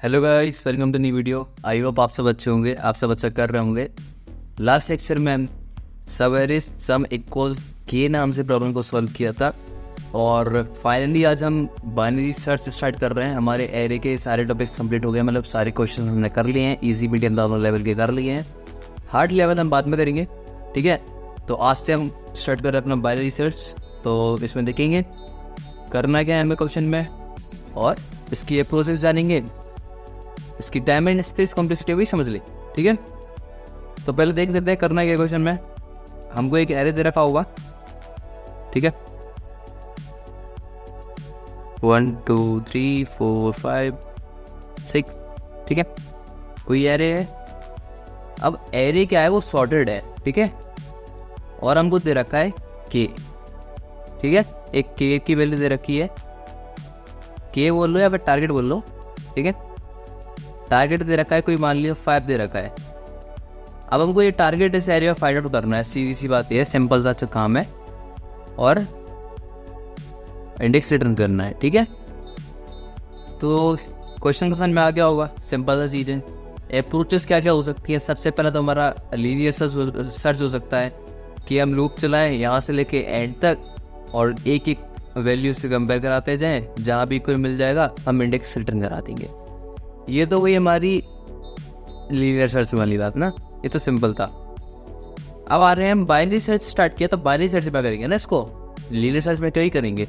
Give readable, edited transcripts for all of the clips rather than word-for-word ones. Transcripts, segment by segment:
Hello guys, welcome to new video. I hope आप सब अच्छे होंगे, आप सब अच्छा कर रहे होंगे। लास्ट लेक्चर में हम सवेरिस सम इक्वल्स के नाम से प्रॉब्लम को सॉल्व किया था और फाइनली आज हम बाइनरी सर्च स्टार्ट कर रहे हैं। हमारे एरे के सारे टॉपिक्स कंप्लीट हो गए, मतलब सारे क्वेश्चन हमने कर लिए हैं। इजी मीडियम नॉर्मल लेवल के कर लिए हैं, हार्ड लेवल हम बाद में करेंगे, ठीक है। तो आज से हम स्टार्ट कर रहे हैं अपना बाइनरी सर्च। तो इसमें देखेंगे करना क्या है हमें क्वेश्चन में, और इसकी अप्रोचेस जानेंगे, इसकी टाइम एंड स्पेस कॉम्प्लेक्सिटी भी समझ ली, ठीक है। तो पहले देख लेते हैं करना क्या क्वेश्चन में। हमको एक एरे दे रखा होगा, ठीक है, 1 2 3 4 5 6, ठीक है, कोई एरे है। अब एरे क्या है, वो सॉर्टेड है, ठीक है, और हमको दे रखा है के, ठीक है। एक के की वैल्यू दे रखी है, के बोल लो या फिर टारगेट बोल लो, ठीक है। टारगेट दे रखा है कोई, मान लिया 5 दे रखा है। अब हमको ये टारगेट इस एरिया फाइंड आउट करना है, सीधी सी बात ये है, सिंपल सा अच्छा काम है, और इंडेक्स रिटर्न करना है, ठीक है। तो क्वेश्चन का समझ में आ गया होगा, सिंपल सा चीज़ है। अप्रोचेस क्या क्या हो सकती है। सबसे पहले तो हमारा लीनियर सर्च हो सकता है कि हम लूप चलाएं यहाँ से लेके एंड तक और एक एक वैल्यू से कंपेयर कराते जाएं, जहाँ भी कोई मिल जाएगा हम इंडेक्स रिटर्न करा देंगे। ये तो वही हमारी लीनियर सर्च वाली बात ना, ये तो सिंपल था। अब आ रहे हैं हम बाइनरी सर्च स्टार्ट किया, तो बाइनरी सर्च में करेंगे ना इसको, लीनियर सर्च में क्यों ही करेंगे।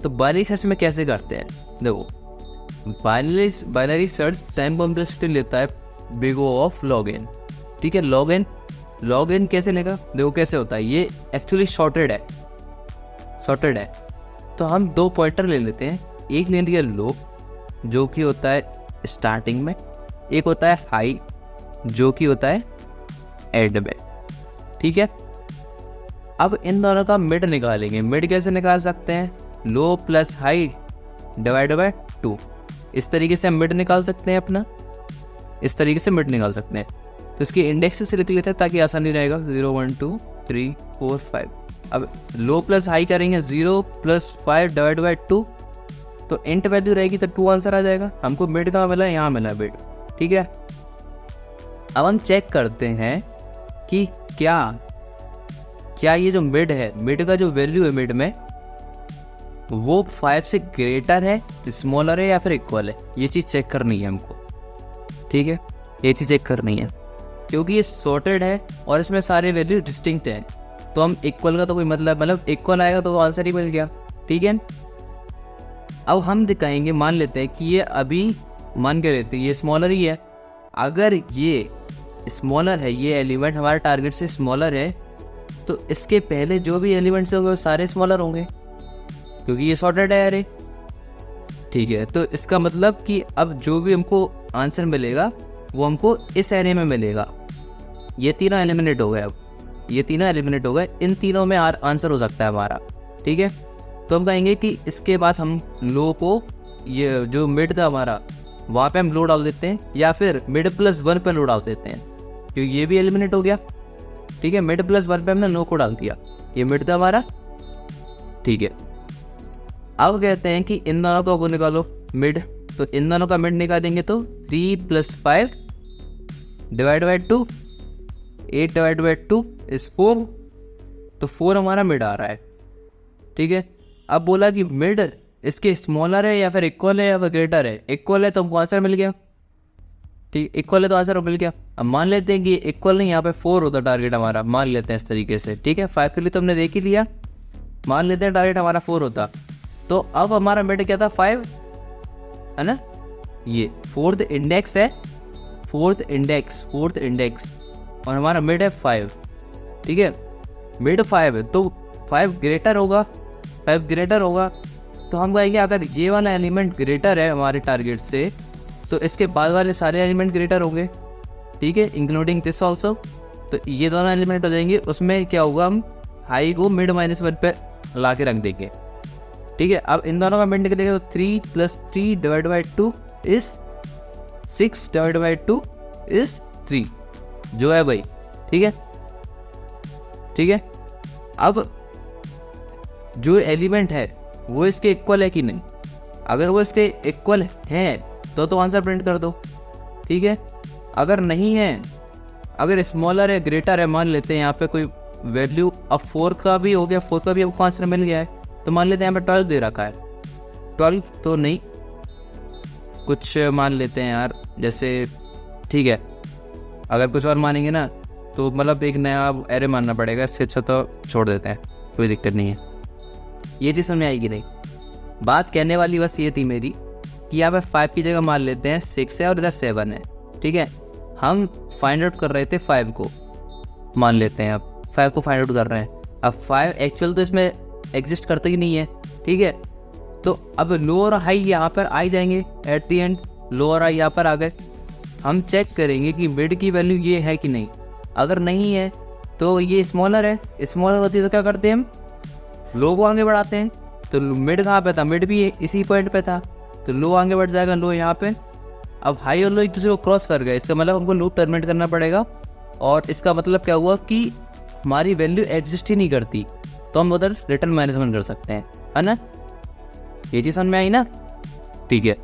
तो बाइनरी सर्च में कैसे करते हैं, देखो बाइनरी सर्च टाइम कॉम्प्लेक्सिटी लेता है big O of log n, ठीक है। लॉग एन कैसे लेगा, देखो कैसे होता है, ये एक्चुअली सॉर्टेड है। तो हम दो पॉइंटर ले लेते हैं, एक ले लिया लो जो कि होता है स्टार्टिंग में, एक होता है हाई जो कि होता है एंड में, ठीक है। अब इन दोनों का मिड निकालेंगे। मिड कैसे निकाल सकते हैं, लो प्लस हाई डिवाइड बाय 2, इस तरीके से हम मिड निकाल सकते हैं अपना, इस तरीके से मिड निकाल सकते हैं। तो इसकी इंडेक्स से लिख लेते हैं ताकि आसानी रहेगा, 0 1 2 3 4 5। अब लो प्लस हाई करेंगे, 0 + 5 डिवाइड बाय 2, तो इंट वैल्यू रहेगी तो 2 आंसर आ जाएगा। हमको मिड कहाँ मिला है, यहाँ मिला है मिड, ठीक है। अब हम चेक करते हैं कि क्या ये जो मिड है, मिड का जो वैल्यू है मिड में, वो 5 से ग्रेटर है, स्मॉलर है या फिर इक्वल है। ये चीज़ चेक करनी है हमको, ठीक है, ये चीज़ चेक करनी है, क्योंकि ये सॉर्टेड है और इसमें सारे वैल्यू डिस्टिंक्ट हैं। तो हम इक्वल का तो कोई मतलब इक्वल आएगा तो आंसर ही मिल गया, ठीक है। अब हम दिखाएंगे, मान लेते हैं कि ये अभी मान के लेते हैं ये स्मॉलर ही है। अगर ये स्मॉलर है, ये एलिमेंट हमारे टारगेट से स्मॉलर है, तो इसके पहले जो भी एलिमेंट्स होंगे वो सारे स्मॉलर होंगे, क्योंकि ये सॉर्टेड है एरे, ठीक है। तो इसका मतलब कि अब जो भी हमको आंसर मिलेगा वो हमको इस एरे में मिलेगा। ये तीनों एलिमिनेट हो गए, अब ये तीनों एलिमिनेट हो गए, इन तीनों में आंसर हो सकता है हमारा, ठीक है। तो हम कहेंगे कि इसके बाद हम लो को, ये जो मिड था हमारा, वहाँ पे हम लो डाल देते हैं, या फिर मिड +1 पे लो डाल देते हैं, क्योंकि ये भी एलिमिनेट हो गया, ठीक है। मिड +1 पे हमने लो को डाल दिया, ये मिड था हमारा, ठीक है। अब कहते हैं कि इन दोनों का वो निकालो मिड, तो इन दोनों का मिड निकालेंगे तो 3 + 5 divide by 2, 8 divide by 2 is 4, तो 4 हमारा मिड आ रहा है, ठीक है। अब बोला कि मिड इसके स्मॉलर है या फिर इक्वल है या फिर ग्रेटर है। इक्वल है तो हमको आंसर मिल गया, ठीक, इक्वल है तो आंसर मिल गया। अब मान लेते हैं कि इक्वल नहीं, यहाँ पे 4 होता टारगेट हमारा, मान लेते हैं इस तरीके से, ठीक है। 5 के लिए तो हमने देख ही लिया, मान लेते हैं टारगेट हमारा 4 होता, तो अब हमारा मिड क्या था, 5 है ना। ये फोर्थ इंडेक्स है, फोर्थ इंडेक्स, और हमारा मिड है 5, ठीक है। मिड 5 है तो 5 ग्रेटर होगा, तो हम कहेंगे अगर ये वाला एलिमेंट ग्रेटर है हमारे टारगेट से, तो इसके बाद वाले सारे एलिमेंट ग्रेटर होंगे, ठीक है, इंक्लूडिंग दिस ऑल्सो। तो ये दोनों एलिमेंट हो जाएंगे, उसमें क्या होगा, हम हाई को मिड -1 पे ला के रख देंगे, ठीक है। अब इन दोनों का मिड निकलेगा तो 3 + 3 divide by 2 is 6 divide by 2 is 3, जो है भाई, ठीक है। अब जो एलिमेंट है वो इसके इक्वल है कि नहीं, अगर वो इसके इक्वल है तो आंसर प्रिंट कर दो, ठीक है। अगर नहीं है, अगर स्मॉलर है ग्रेटर है, मान लेते हैं यहाँ पे कोई वैल्यू, अब 4 का भी हो गया, 4 का भी आपको आंसर मिल गया है, तो मान लेते हैं यहाँ पे 12 दे रखा है, 12 तो नहीं, कुछ मान लेते हैं यार, जैसे ठीक है, अगर कुछ और मानेंगे ना तो मतलब एक नया एरे मानना पड़ेगा, इससे अच्छा तो छोड़ देते हैं, कोई दिक्कत नहीं है। ये चीज़ समझ आएगी नहीं, बात कहने वाली बस ये थी मेरी कि यहाँ पे 5 की जगह मान लेते हैं 6 है और इधर 7 है, ठीक है। हम फाइंड आउट कर रहे थे 5 को, मान लेते हैं अब 5 को फाइंड आउट कर रहे हैं। अब 5 एक्चुअल तो इसमें एग्जिस्ट करते ही नहीं है, ठीक है। तो अब लो और हाई यहाँ पर आ जाएंगे एट दी एंड, लो और हाई यहाँ पर आ गए। हम चेक करेंगे कि मिड की वैल्यू ये है कि नहीं, अगर नहीं है तो ये स्मॉलर है, स्मॉलर होती है तो क्या करते हैं हम, लो को आगे बढ़ाते हैं। तो मिड कहाँ पे था, मिड भी इसी पॉइंट पे था, तो लो आगे बढ़ जाएगा, लो यहाँ पे। अब हाई और लो एक दूसरे को क्रॉस कर गए, इसका मतलब हमको लूप टर्मिनेट करना पड़ेगा, और इसका मतलब क्या हुआ कि हमारी वैल्यू एग्जिस्ट ही नहीं करती, तो हम उधर रिटर्न मैनेजमेंट कर सकते हैं, है ना। ये चीज़ समझ में आई ना, ठीक है।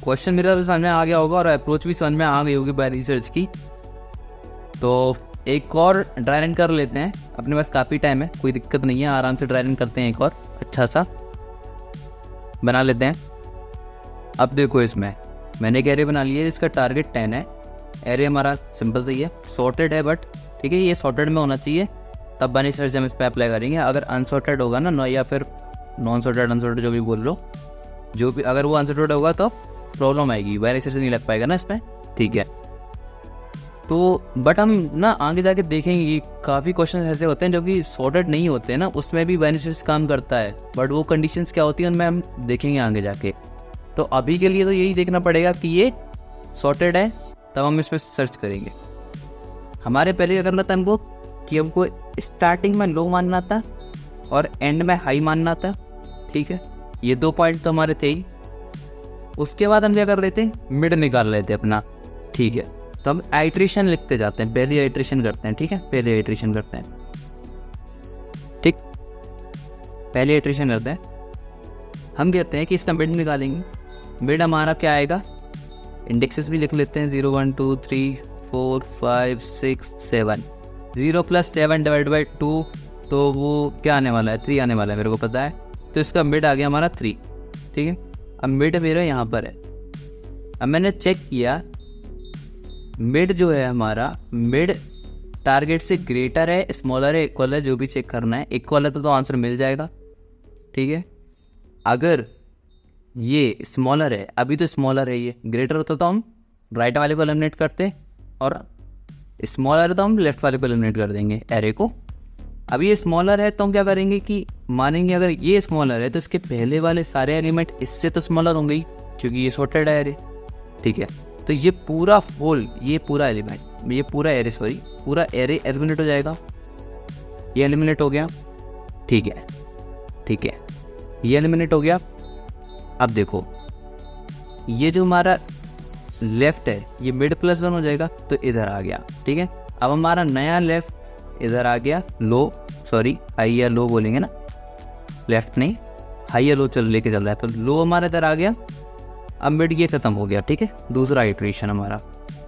क्वेश्चन मेरा समझ में आ गया होगा और अप्रोच भी समझ में आ गई होगी बाय रिसर्च की। तो एक और ड्राई रन कर लेते हैं, अपने पास काफ़ी टाइम है, कोई दिक्कत नहीं है, आराम से ड्राई रन करते हैं, एक और अच्छा सा बना लेते हैं। अब देखो इसमें मैंने एक एरे बना लिया है जिसका टारगेट 10 है, एरे हमारा सिंपल सही है, सॉर्टेड है बट ठीक है, ये सॉर्टेड में होना चाहिए, तब बाय रिसर्च हम इस पर अप्लाई करेंगे। अगर अनसॉर्टेड होगा ना, या फिर नॉन सॉर्टेड अनसॉर्टेड जो भी बोल लो, जो भी अगर वो अनसॉर्टेड होगा तो प्रॉब्लम आएगी, बाय रिसर्च नहीं लग पाएगा ना इसमें, ठीक है। तो बट हम ना आगे जाके देखेंगे कि काफ़ी क्वेश्चन ऐसे होते हैं जो कि सॉर्टेड नहीं होते हैं ना, उसमें भी बेनिफिट्स काम करता है, बट वो कंडीशंस क्या होती हैं उनमें हम देखेंगे आगे जाके। तो अभी के लिए तो यही देखना पड़ेगा कि ये सॉर्टेड है, तब हम इसमें सर्च करेंगे। हमारे पहले क्या करना था हमको, कि हमको स्टार्टिंग में लो मानना था और एंड में हाई मानना था, ठीक है। ये 2 पॉइंट तो हमारे थे ही। उसके बाद हम क्या कर रहे थे, मिड निकाल रहे थे अपना, ठीक है। तो हम आइट्रेशन लिखते जाते हैं, पहली आइट्रेशन करते हैं, ठीक है, पहले आइट्रेशन करते हैं, ठीक, पहले आइट्रेशन करते हैं। हम कहते हैं कि इसका मिड निकालेंगे, मिड हमारा क्या आएगा, इंडेक्सेस भी लिख लेते हैं, 0 1 2 3 4 5 6 7, 0 + 7 / 2, तो वो क्या आने वाला है, 3 आने वाला है, मेरे को पता है। तो इसका मिड आ गया हमारा 3, ठीक है। अब मिड मेरा यहाँ पर है, अब मैंने चेक किया मिड जो है हमारा, मिड टारगेट से ग्रेटर है, स्मॉलर है, इक्वल है, जो भी चेक करना है, इक्वल है तो आंसर मिल जाएगा, ठीक है। अगर ये स्मॉलर है, अभी तो स्मॉलर है, ये ग्रेटर होता तो हम राइट वाले को एलिमिनेट करते, और स्मॉलर है तो हम लेफ्ट वाले को एलिमिनेट कर देंगे एरे को। अब ये स्मॉलर है तो हम क्या करेंगे कि मानेंगे अगर ये स्मॉलर है तो इसके पहले वाले सारे एलिमेंट इससे तो स्मॉलर होंगे ही, क्योंकि ये सॉर्टेड है एरे, ठीक है। तो ये पूरा होल, ये पूरा एलिमेंट, ये पूरा एरे, सॉरी पूरा एरे एलिमिनेट हो जाएगा, ये एलिमिनेट हो गया, ठीक है, ठीक है, ये एलिमिनेट हो गया। अब देखो ये जो हमारा लेफ्ट है ये मिड +1 हो जाएगा, तो इधर आ गया, ठीक है। अब हमारा नया लेफ्ट इधर आ गया, लो सॉरी हाई या लो बोलेंगे ना, लेफ्ट नहीं हाई या लो चल लेके चल रहा है, तो लो हमारा इधर आ गया। अब मिड ये खत्म हो गया, ठीक है। दूसरा आइट्रेशन हमारा,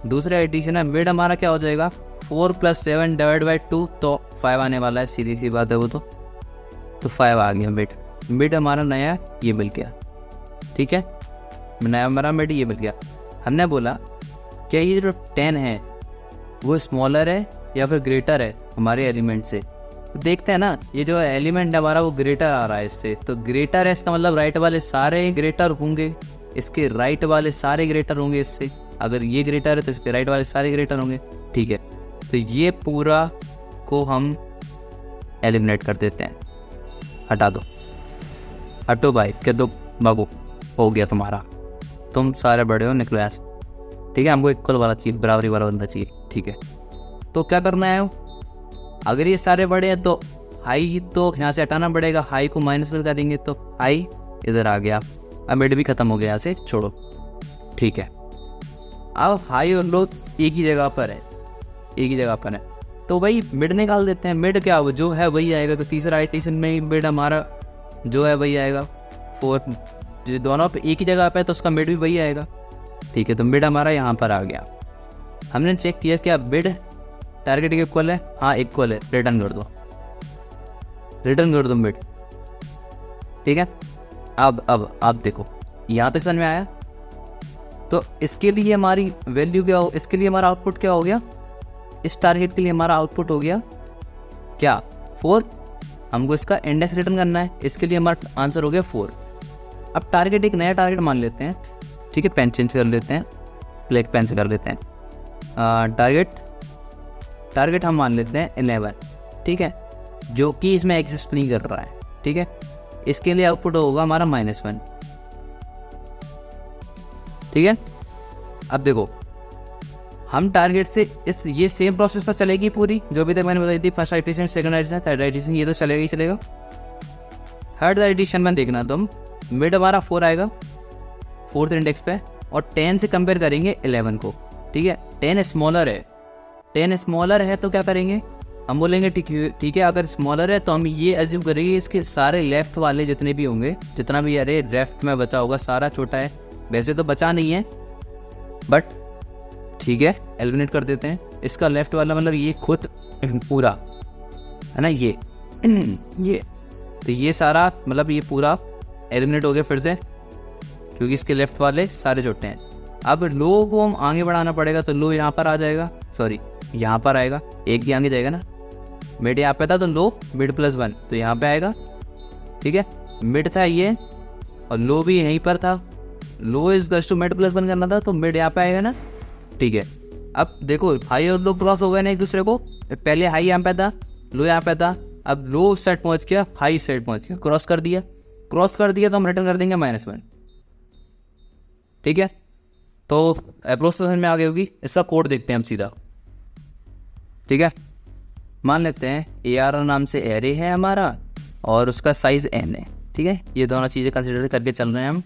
दूसरा आइट्रेशन है, मिड हमारा क्या हो जाएगा, 4 + 7 / 2, तो 5 आने वाला है, सीधी सी बात है वो, तो 5 आ गया मिड। मिड हमारा नया ये मिल गया, ठीक है, नया हमारा मिड ये मिल गया। हमने बोला क्या ये जो 10 है वो स्मॉलर है या फिर ग्रेटर है हमारे एलिमेंट से, तो देखते हैं ना, ये जो एलिमेंट है हमारा वो ग्रेटर आ रहा है इससे, तो ग्रेटर है इसका मतलब राइट वाले सारे ग्रेटर होंगे, इसके राइट वाले सारे ग्रेटर होंगे इससे, अगर ये ग्रेटर है तो इसके राइट वाले सारे ग्रेटर होंगे, ठीक है। तो ये पूरा को हम एलिमिनेट कर देते हैं, हटा दो, हटो भाई, कह दो भागो, हो गया तुम्हारा, तुम सारे बड़े हो, निकलो ऐसे, ठीक है। हमको इक्वल वाला चाहिए, बराबरी वाला बंदा चाहिए, ठीक है। तो क्या करना है, अगर ये सारे बड़े हैं तो हाई तो यहाँ से हटाना पड़ेगा, हाई को माइनस कर देंगे तो हाई इधर आ गया, अब मिड भी खत्म हो गया, यहाँ से छोड़ो, ठीक है। अब हाई और लो एक ही जगह पर है, एक ही जगह पर है, तो भाई मिड निकाल देते हैं। मिड क्या हो जो है वही आएगा, तो तीसरा आइट्रेशन में ही मिड हमारा जो है वही आएगा, 4 जो दोनों पे एक ही जगह पे है तो उसका मिड भी वही आएगा। ठीक है, तो मिड हमारा यहाँ पर आ गया। हमने चेक किया क्या मिड टारगेट के इक्वल है, हाँ इक्वल है, रिटर्न कर दो, रिटर्न कर दो मिड। ठीक है, अब देखो यहाँ तक समझ में आया। तो इसके लिए हमारी वैल्यू क्या हो, इसके लिए हमारा आउटपुट क्या हो गया, इस टारगेट के लिए हमारा आउटपुट हो गया क्या 4। हमको इसका इंडेक्स रिटर्न करना है, इसके लिए हमारा आंसर हो गया 4। अब टारगेट एक नया टारगेट मान लेते हैं। ठीक है, पेन चेंज कर लेते हैं, ब्लैक पेन से कर लेते हैं। टारगेट हम मान लेते हैं 11। ठीक है, जो कि इसमें एग्जिस्ट नहीं कर रहा है। ठीक है, इसके लिए आउटपुट होगा हमारा -1। ठीक है, अब देखो हम टारगेट से ये सेम प्रोसेस तो चलेगी पूरी, जो भी तक मैंने बताई थी, फर्स्ट आइटेशन, सेकंड आइटेशन, थर्ड आइटेशन, ये तो चलेगा ही चलेगा। थर्ड आइटेशन में देखना तुम, मिड हमारा 4 आएगा 4th इंडेक्स पे, और 10 से कंपेयर करेंगे 11 को। ठीक है, 10 स्मॉलर है, 10 स्मॉलर है तो क्या करेंगे, हम बोलेंगे ठीक है अगर स्मॉलर है तो हम ये एज्यूम करेंगे इसके सारे लेफ्ट वाले जितने भी होंगे, जितना भी अरे लेफ्ट में बचा होगा सारा छोटा है। वैसे तो बचा नहीं है बट ठीक है, एलिमिनेट कर देते हैं। इसका लेफ्ट वाला मतलब ये खुद पूरा है ना, ये तो ये सारा मतलब ये पूरा एलिमिनेट हो गया फिर से, क्योंकि इसके लेफ्ट वाले सारे छोटे हैं। अब लो को हम आगे बढ़ाना पड़ेगा, तो लो यहाँ पर आ जाएगा, सॉरी यहाँ पर आएगा, एक भी आगे जाएगा ना। मिड यहाँ पे था तो लो मिड +1 तो यहाँ पे आएगा। ठीक है, मिड था ये और लो भी यहीं पर था, लो इज गस टू मिड +1 करना था तो मिड यहाँ पे आएगा ना। ठीक है, अब देखो हाई और लो क्रॉस हो गए ना एक दूसरे को, पहले हाई यहाँ पे था, लो यहाँ पे था, अब लो साइड पहुँच गया, हाई साइड पहुँच गया, क्रॉस कर दिया तो हम रिटर्न कर देंगे -1। ठीक है, तो अप्रोच समझ में आ गई होगी। इसका कोड देखते हैं हम सीधा। ठीक है, मान लेते हैं ARR नाम से एरे है हमारा और उसका साइज़ n है। ठीक है, ये दोनों चीज़ें कंसिडर करके चल रहे हैं हम।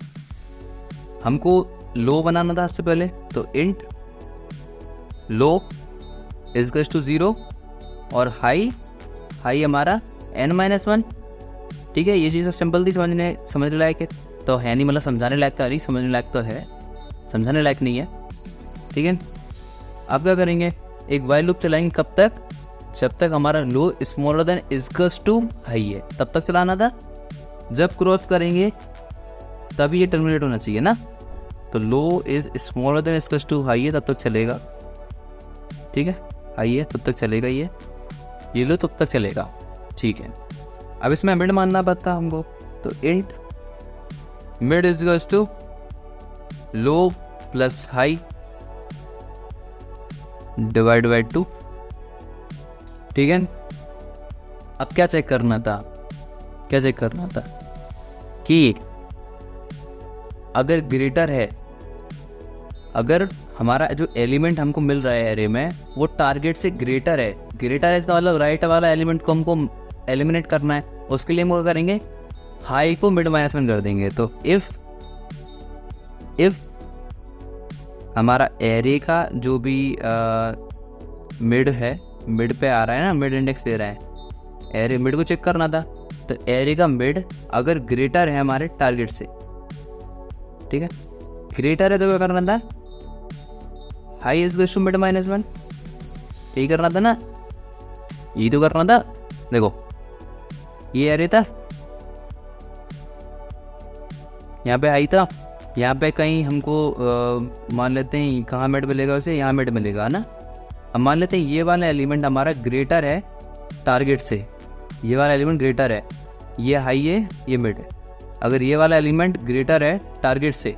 हमको लो बनाना था सबसे पहले, तो int low is equals to 0 और हाई हमारा n-1। ठीक है, ये चीज़ सिंपल थी, समझने लायक है तो है नहीं, मतलब समझाने लायक तो नहीं, समझने लायक तो है, समझाने लायक नहीं है। ठीक है, अब क्या करेंगे, एक वाइल लूप चलाएंगे, कब तक, जब तक हमारा low smaller than equals to high है तब तक चलाना था। जब क्रॉस करेंगे तभी ये टर्मिनेट होना चाहिए ना, तो low is smaller than equals to high है तब तक चलेगा। ठीक है, हाई है तब तक चलेगा, ये लो तब तक चलेगा। ठीक है, अब इसमें मिड मानना पड़ता हमको, तो int mid is equals to low plus high divide by 2। ठीक है, अब क्या चेक करना था, कि अगर ग्रेटर है, अगर हमारा जो एलिमेंट हमको मिल रहा है एरे में वो टारगेट से ग्रेटर है इसका मतलब राइट वाला एलिमेंट को हमको एलिमिनेट करना है। उसके लिए हम क्या करेंगे, हाई को मिड -1 कर देंगे। तो इफ हमारा एरे का जो भी मिड है, मिड पे आ रहा है ना, मिड इंडेक्स दे रहा है, एरे मिड को चेक करना था, तो एरे का मिड अगर ग्रेटर है हमारे टारगेट से, ठीक है, ग्रेटर है तो क्या करना था, high is equals to mid -1, यही करना था ना, यही तो करना था। देखो ये एरे था, यहाँ पे हाई था, यहाँ पे कहीं हमको मान लेते हैं कहाँ मिड मिलेगा, उसे यहाँ मिड मिलेगा ना। अब मान लेते हैं ये वाला एलिमेंट हमारा ग्रेटर है टारगेट से, ये वाला एलिमेंट ग्रेटर है, ये हाई है ये मिड है। अगर ये वाला एलिमेंट ग्रेटर है टारगेट से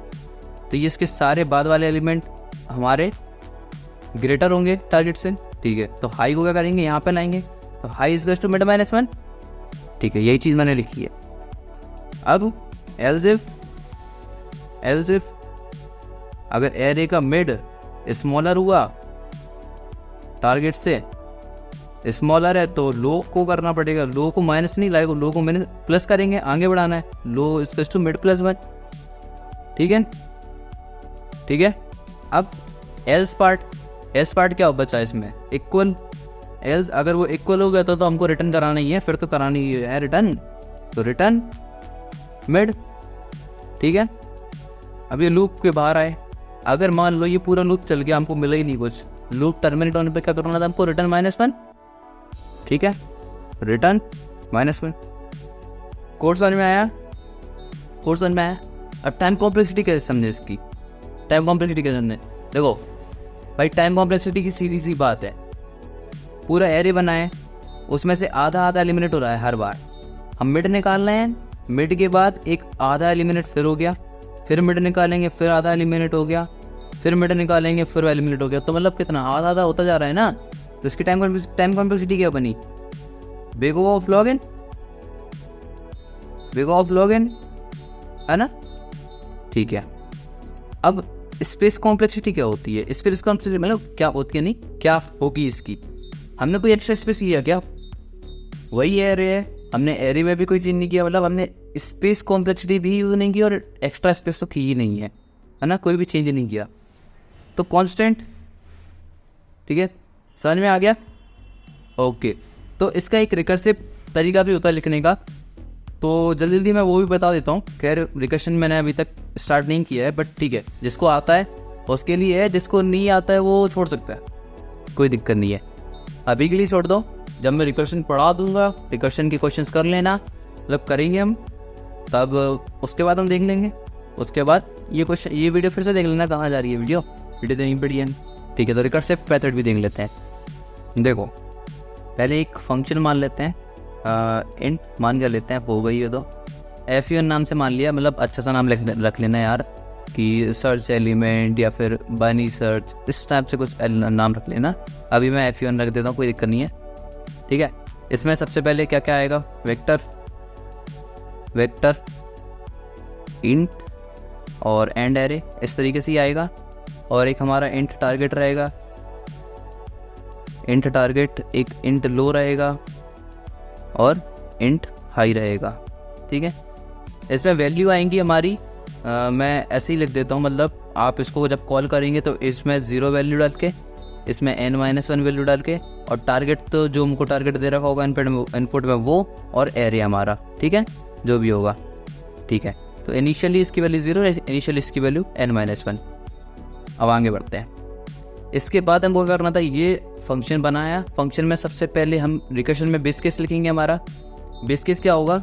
तो ये इसके सारे बाद वाले एलिमेंट हमारे ग्रेटर होंगे टारगेट से। ठीक है, तो हाई को क्या करेंगे, यहाँ पे लाएंगे, तो high is equals to mid -1। ठीक है, यही चीज़ मैंने लिखी है। अब एल्स इफ अगर एरे का मिड स्मॉलर हुआ टारगेट से, स्मॉलर है तो लो को करना पड़ेगा, लो को माइनस नहीं लाएगा, लो को माइनस प्लस करेंगे, आगे बढ़ाना है, लो इज टू मिड +1। ठीक है, अब एल्स पार्ट क्या बचा इसमें, इक्वल। एल्स अगर वो इक्वल हो गया तो हमको रिटर्न कराना ही है, फिर तो करानी ही है रिटर्न, तो रिटर्न मिड। ठीक है। अब ये लूप के बाहर आए, अगर मान लो ये पूरा लूप चल गया, हमको मिला ही नहीं कुछ, लूप टर्मिनेट होने पे क्या करना था हमको, रिटर्न -1, ठीक है, रिटर्न -1। कोड समझ में आया, कोड समझ में आया। अब टाइम कॉम्प्लेक्सिटी कैसे समझे इसकी, टाइम कॉम्प्लेक्सिटी कैसे समझे, देखो भाई टाइम कॉम्प्लेक्सिटी की सीधी सी बात है, पूरा एरे बना है, उसमें से आधा आधा एलिमिनेट हो रहा है हर बार, हम मिड निकाल रहे हैं, मिड के बाद एक आधा एलिमिनेट फिर हो गया, फिर मिड निकालेंगे फिर आधा एलिमिनेट हो गया, फिर मिड निकालेंगे फिर एलिमिनेट हो गया, तो मतलब कितना आधा आधा होता जा रहा है ना। तो इसकी टाइम कॉम्प्लेक्सिटी क्या बनी, big O of log n, big O of log n, है ना, ठीक है। अब स्पेस कॉम्प्लेक्सिटी क्या होती है, स्पेस कॉम्प्लेक्सिटी मतलब क्या होती है, नहीं क्या होगी इसकी, हमने कोई एक्स्ट्रा स्पेस किया क्या, वही एरे है, हमने एरे में भी कोई चीज़ नहीं किया, मतलब हमने स्पेस कॉम्प्लेक्सिटी भी यूज़ नहीं की और एक्स्ट्रा स्पेस तो की ही नहीं है ना, कोई भी चेंज नहीं किया, तो कांस्टेंट, ठीक है, समझ में आ गया, ओके। तो इसका एक रिकर्सिव तरीका भी होता है लिखने का, तो जल्दी जल्दी मैं वो भी बता देता हूँ। खैर रिकर्शन मैंने अभी तक स्टार्ट नहीं किया है, बट ठीक है, जिसको आता है उसके लिए है, जिसको नहीं आता है वो छोड़ सकता है, कोई दिक्कत नहीं है, अभी के लिए छोड़ दो, जब मैं रिकर्शन पढ़ा दूंगा रिकर्शन के क्वेश्चंस कर लेना, मतलब करेंगे हम, तब उसके बाद हम देख लेंगे, उसके बाद ये क्वेश्चन, ये वीडियो फिर से देख लेना कहाँ जा रही है वीडियो तो यहीं पड़ी है, ठीक है। तो रिकर्सिव मेथड भी देख लेते हैं, देखो पहले एक फंक्शन मान लेते हैं, इंट मान कर लेते हैं, हो गई है तो fun नाम से मान लिया, मतलब अच्छा सा नाम रख लेना यार, कि सर्च एलिमेंट या फिर बाइनरी सर्च, इस टाइप से कुछ नाम रख लेना, अभी मैं fun रख देता हूँ, कोई दिक्कत नहीं है, ठीक है। इसमें सबसे पहले क्या क्या आएगा, वेक्टर, वेक्टर इंट और एंड एरे, इस तरीके से ही आएगा, और एक हमारा इंट टारगेट रहेगा, इंट टारगेट, एक इंट लो रहेगा और इंट हाई रहेगा, ठीक है। इसमें वैल्यू आएंगी हमारी, मैं ऐसे ही लिख देता हूँ, मतलब आप इसको जब कॉल करेंगे तो इसमें 0 वैल्यू डाल के, इसमें n-1 वैल्यू डाल के, और टारगेट तो जो हमको टारगेट दे रखा होगा इनपुट में वो, और एरे हमारा, ठीक है, जो भी होगा, ठीक है। तो इनिशियली इसकी वैल्यू 0, इनिशियली इसकी वैल्यू n-1। अब आगे बढ़ते हैं, इसके बाद हमको करना था, ये फंक्शन बनाया, फंक्शन में सबसे पहले हम रिकर्शन में बेस केस लिखेंगे, हमारा बेस केस क्या होगा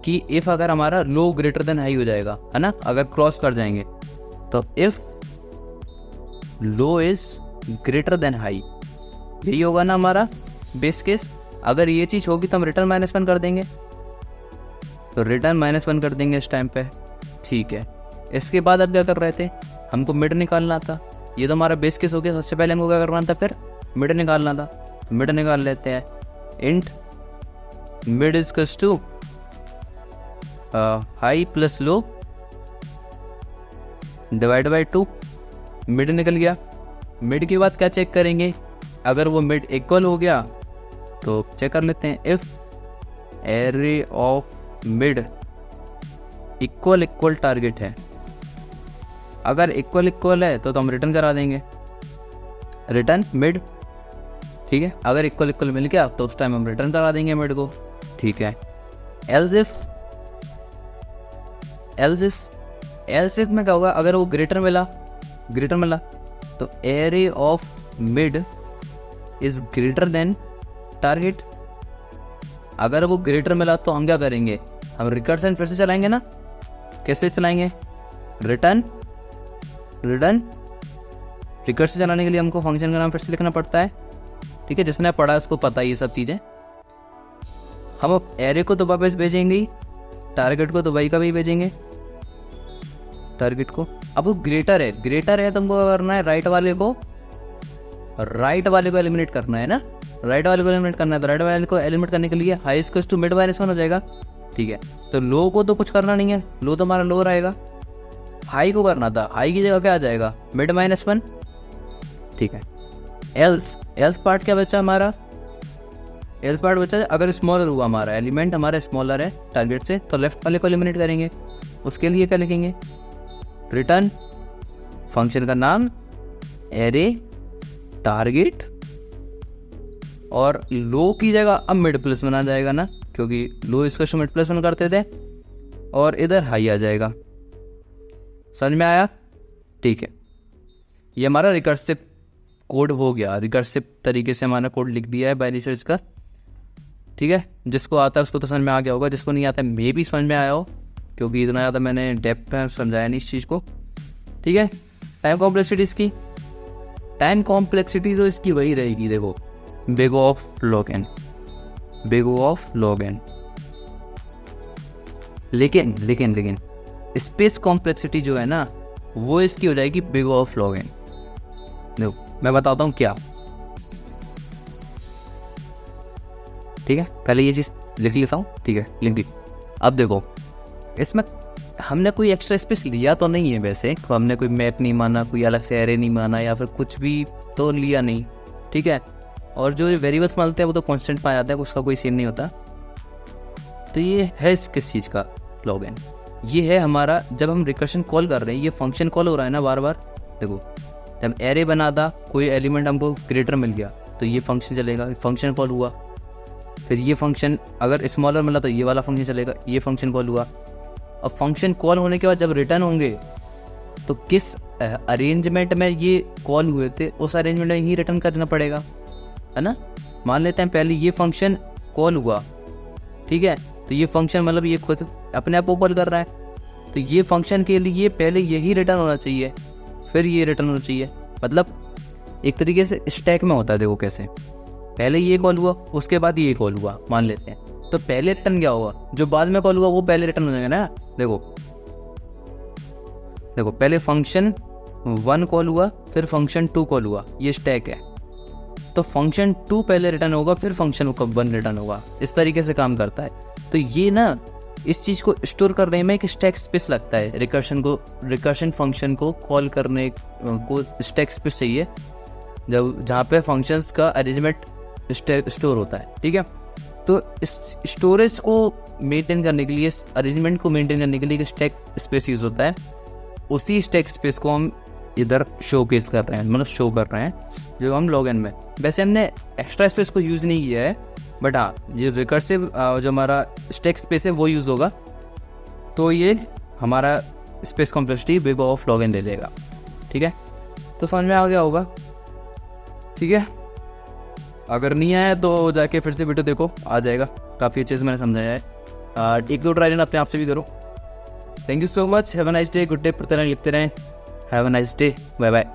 कि इफ़ अगर हमारा लो ग्रेटर देन हाई हो जाएगा, है ना, अगर क्रॉस कर जाएंगे, तो if low is greater than high, यही होगा ना हमारा बेस केस। अगर ये चीज़ होगी तो हम रिटर्न -1 कर देंगे, तो रिटर्न -1 कर देंगे इस टाइम पे, ठीक है। इसके बाद अब क्या कर रहे थे, हमको मिड निकालना था, ये तो हमारा बेस केस हो गया, सबसे पहले हमको क्या करना था, फिर मिड निकालना था, तो मिड निकाल लेते हैं, int mid is to high plus low divide by 2, mid निकल गया। मिड के बाद क्या चेक करेंगे, अगर वो मिड इक्वल हो गया तो चेक कर लेते हैं, if array of mid equal target है, अगर इक्वल है तो हम रिटर्न करा देंगे, रिटर्न मिड, ठीक है। अगर इक्वल मिल गया तो उस टाइम हम रिटर्न करा देंगे मिड को, ठीक है। एल्स इफ में क्या होगा, अगर वो ग्रेटर मिला तो array of mid is greater than target, अगर वो ग्रेटर मिला तो हम क्या करेंगे, हम रिकर्सन फिर से चलाएंगे ना, कैसे चलाएंगे, रिटर्न रिकर्सन चलाने के लिए हमको फंक्शन का नाम फिर से लिखना पड़ता है, ठीक है, जिसने पढ़ा उसको पता है ये सब चीज़ें। हम अब एरे को तो वापस भेजेंगे ही, टारगेट को तो वही का भी भेजेंगे, टारगेट को। अब वो ग्रेटर है तो हमको क्या करना है, राइट वाले को एलिमिनेट करना है ना, राइट वाले को एलिमिनेट करना है, तो राइट वाले को एलिमिनेट करने के लिए हाई इक्वल्स टू मिड -1 हो जाएगा, ठीक है। तो लो को तो कुछ करना नहीं है, लो तो हमारा लो रहेगा, हाई को करना था, हाई की जगह क्या आ जाएगा, मिड -1, ठीक है। एल्स पार्ट क्या बचा हमारा, एल्स पार्ट बचा अगर स्मॉलर हुआ हमारा एलिमेंट, हमारा स्मॉलर है टारगेट से, तो लेफ्ट वाले को एलिमिनेट करेंगे, उसके लिए क्या लिखेंगे, रिटर्न फंक्शन का नाम एरे टारगेट, और लो की जगह अब मिड +1 आ जाएगा ना, क्योंकि लो इसका मिड +1 करते थे, और इधर हाई आ जाएगा, समझ में आया? ठीक है, ये हमारा रिकर्सिव कोड हो गया, रिकर्सिव तरीके से हमारा कोड लिख दिया है बाइनरी सर्च का। ठीक है, जिसको आता है उसको तो समझ में आ गया होगा, जिसको नहीं आता है मे भी समझ में आया हो, क्योंकि इतना ज़्यादा मैंने डेप्थ में समझाया नहीं इस चीज़ को। ठीक है, टाइम कॉम्प्लेक्सिटी इसकी, टाइम कॉम्प्लेक्सिटी तो इसकी वही रहेगी, देखो big of log n, big of log n. लेकिन लेकिन लेकिन स्पेस कॉम्प्लेक्सिटी जो है ना, वो इसकी हो जाएगी बिग ऑफ लॉग एन। देखो मैं बताता हूँ क्या। ठीक है, पहले ये चीज़ लिख लेता हूँ। ठीक है, लिख दी। अब देखो इसमें हमने कोई एक्स्ट्रा स्पेस लिया तो नहीं है वैसे, तो हमने कोई मैप नहीं माना, कोई अलग से एरे नहीं माना, या फिर कुछ भी तो लिया नहीं। ठीक है, और जो वेरिएबल्स मानते हैं वो तो कांस्टेंट पाया जाता है, उसका कोई सीन नहीं होता। तो ये है किस चीज़ का लॉग एन, ये है हमारा जब हम रिकर्शन कॉल कर रहे हैं, ये फंक्शन कॉल हो रहा है ना बार बार। देखो जब एरे बना था, कोई एलिमेंट हमको ग्रेटर मिल गया तो ये फंक्शन चलेगा, फंक्शन कॉल हुआ। फिर ये फंक्शन अगर स्मॉलर मिला तो ये वाला फंक्शन चलेगा, ये फंक्शन कॉल हुआ। अब फंक्शन कॉल होने के बाद जब रिटर्न होंगे तो किस अरेंजमेंट में ये कॉल हुए थे उस अरेंजमेंट में ही रिटर्न करना पड़ेगा, है ना। मान लेते हैं पहले ये फंक्शन कॉल हुआ, ठीक है, तो ये फंक्शन मतलब ये खुद अपने आप ओपन कर रहा है, तो ये फंक्शन के लिए पहले यही रिटर्न होना चाहिए, फिर ये रिटर्न होना चाहिए। मतलब एक तरीके से स्टैक में होता है। देखो कैसे, पहले ये कॉल हुआ उसके बाद ये कॉल हुआ मान लेते हैं, तो पहले रिटर्न क्या होगा, जो बाद में कॉल हुआ वो पहले रिटर्न हो जाएगा ना। देखो देखो पहले फंक्शन 1 कॉल हुआ, फिर फंक्शन 2 कॉल हुआ, ये स्टैक है। तो फंक्शन 2 पहले रिटर्न होगा, फिर फंक्शन 1 रिटर्न होगा, इस तरीके से काम करता है। तो ये ना इस चीज़ को स्टोर करने में एक स्टैक स्पेस लगता है। रिकर्शन फंक्शन को कॉल करने को स्टैक स्पेस चाहिए, जब जहाँ पे फंक्शंस का अरेंजमेंट स्टोर होता है। ठीक है, तो इस स्टोरेज को मेंटेन करने के लिए, अरेंजमेंट को मेंटेन करने के लिए एक स्टैक स्पेस यूज़ होता है। उसी स्टैक स्पेस को हम इधर शोकेस कर रहे हैं, मतलब शो कर रहे हैं जो हम लॉग एन में। वैसे हमने एक्स्ट्रा स्पेस को यूज़ नहीं किया है, बट हाँ ये रिकर्सिव जो हमारा स्टैक स्पेस है वो यूज़ होगा, तो ये हमारा space complexity big of log n ले लेगा। ठीक है, तो समझ में आ गया होगा। ठीक है, अगर नहीं आया तो जाके फिर से वीडियो देखो, आ जाएगा, काफ़ी अच्छे से मैंने समझाया है। एक दो ट्राई अपने आप से भी करो। Thank you so much, have a nice day, good day, प्रत्येक लिखते रहें। Have a nice day, bye bye.